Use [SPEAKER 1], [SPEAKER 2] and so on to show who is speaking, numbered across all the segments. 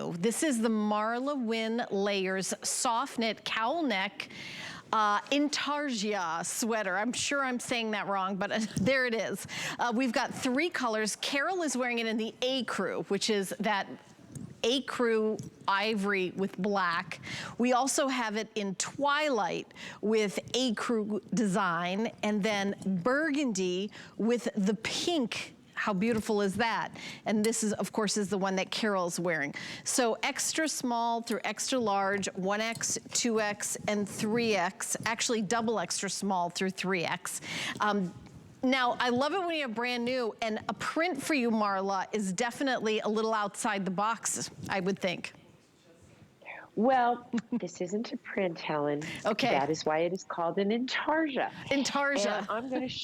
[SPEAKER 1] This is the Marla WynneLayers SoftKNIT CowlNeck Intarsia sweater. I'm sure I'm saying that wrong, but there it is. We've got 3 colors. Carol is wearing it in the ecru, which is that ecru ivory with black. We also have it in twilight with ecru design, and then burgundy with the pink. How beautiful is that? And this is, of course, is the one that Carol's wearing. So extra small through extra large, 1X, 2X, and 3X. Actually, double extra small through 3X. Now, I love it when you have brand new, and a print for you, Marla, is definitely a little outside the box, I would think.
[SPEAKER 2] Well, this isn't a print, Helen.
[SPEAKER 1] Okay.
[SPEAKER 2] That is why it is called an Intarsia.
[SPEAKER 1] Intarsia.
[SPEAKER 2] And I'm going to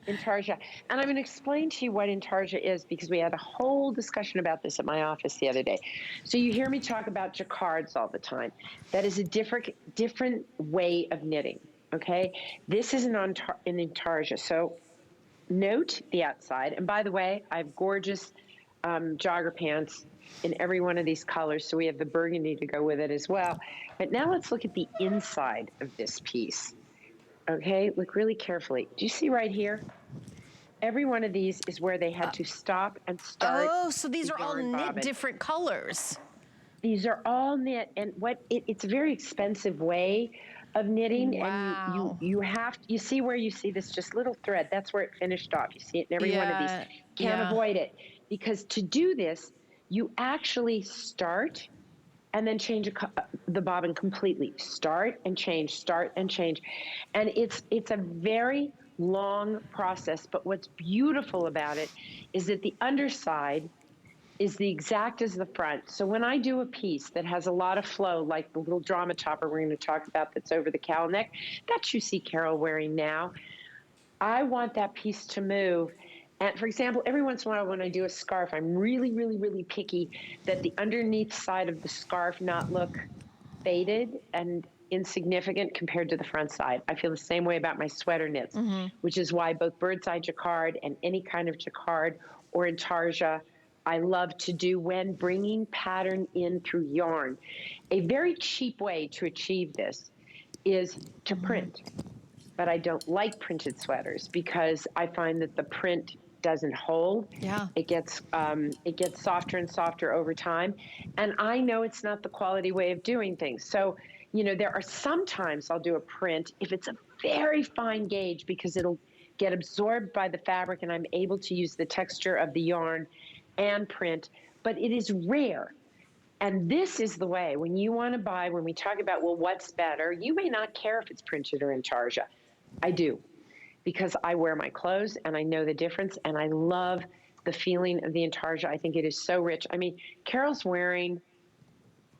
[SPEAKER 2] Intarsia. And I'm going to explain to you what Intarsia is, because we had a whole discussion about this at my office the other day. So you hear me talk about jacquards all the time. That is a different way of knitting, okay? This is an Intarsia. So note the outside. And by the way, I have gorgeous jogger pants in every one of these colors. So we have the burgundy to go with it as well. But now let's look at the inside of this piece. Okay, look really carefully. Do you see right here? Every one of these is where they had to stop and start.
[SPEAKER 1] Oh, so these are all knit different colors.
[SPEAKER 2] These are all knit, and it's a very expensive way of knitting.
[SPEAKER 1] Wow.
[SPEAKER 2] And you see where you see this just little thread. That's where it finished off. You see it in every one of these. Can't avoid it, because to do this, you actually start and then change the bobbin completely. Start and change, start and change. And it's a very long process, but what's beautiful about it is that the underside is the exact as the front. So when I do a piece that has a lot of flow, like the little drama topper we're gonna talk about that's over the cowl neck, that you see Carol wearing now, I want that piece to move. And for example, every once in a while when I do a scarf, I'm really, really, really picky that the underneath side of the scarf not look faded and insignificant compared to the front side. I feel the same way about my sweater knits, which is why both bird's eye jacquard and any kind of jacquard or intarsia I love to do when bringing pattern in through yarn. A very cheap way to achieve this is to print. But I don't like printed sweaters because I find that the print doesn't hold.
[SPEAKER 1] Yeah.
[SPEAKER 2] It gets softer and softer over time. And I know it's not the quality way of doing things. So, you know, there are sometimes I'll do a print if it's a very fine gauge, because it'll get absorbed by the fabric and I'm able to use the texture of the yarn and print, but it is rare. And this is the way, when you want to buy, when we talk about, well, what's better, you may not care if it's printed or intarsia. I do, because I wear my clothes and I know the difference, and I love the feeling of the intarsia. I think it is so rich. I mean, Carol's wearing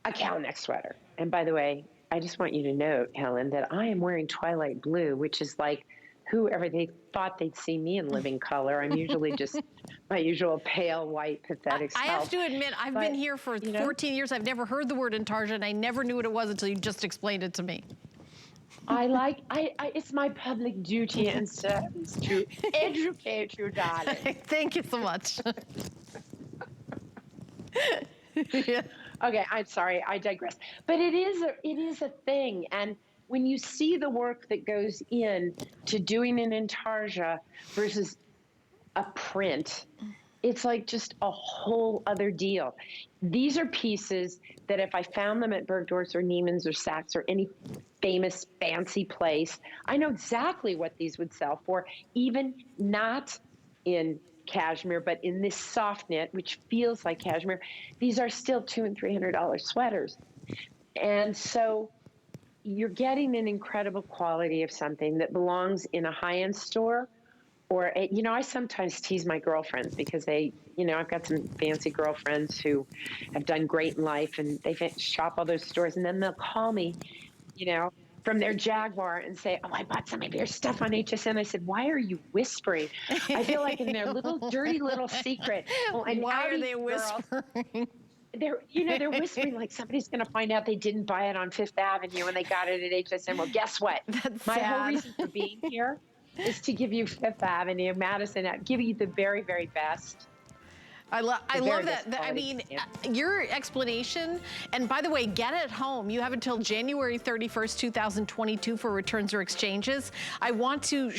[SPEAKER 2] a cowl neck sweater. And by the way, I just want you to note, Helen, that I am wearing twilight blue, which is like whoever they thought they'd see me in living color. I'm usually just my usual pale, white, pathetic self.
[SPEAKER 1] I have to admit, I've been here for 14 years. I've never heard the word intarsia, and I never knew what it was until you just explained it to me.
[SPEAKER 2] It's my public duty and service to educate you, darling.
[SPEAKER 1] Thank you so much. Yeah.
[SPEAKER 2] Okay, I'm sorry, I digress. But it is a thing, and when you see the work that goes in to doing an intarsia versus a print, it's like just a whole other deal. These are pieces that if I found them at Bergdorf's or Neiman's or Saks or any famous fancy place, I know exactly what these would sell for, even not in cashmere, but in this soft knit, which feels like cashmere. These are still $200 and $300 sweaters. And so you're getting an incredible quality of something that belongs in a high-end store. Or, you know, I sometimes tease my girlfriends because I've got some fancy girlfriends who have done great in life, and they shop all those stores, and then they'll call me, from their Jaguar and say, oh, I bought some of your stuff on HSN. I said, why are you whispering? I feel like in their little dirty little secret. Well,
[SPEAKER 1] why are they whispering?
[SPEAKER 2] They're whispering like somebody's going to find out they didn't buy it on Fifth Avenue and they got it at HSN. Well, guess what?
[SPEAKER 1] That's
[SPEAKER 2] My
[SPEAKER 1] sad.
[SPEAKER 2] whole reason for being here is to give you Fifth Avenue, Madison, give you the very, very best.
[SPEAKER 1] I love that. I mean, your explanation, and by the way, get it home. You have until January 31st, 2022 for returns or exchanges. I want to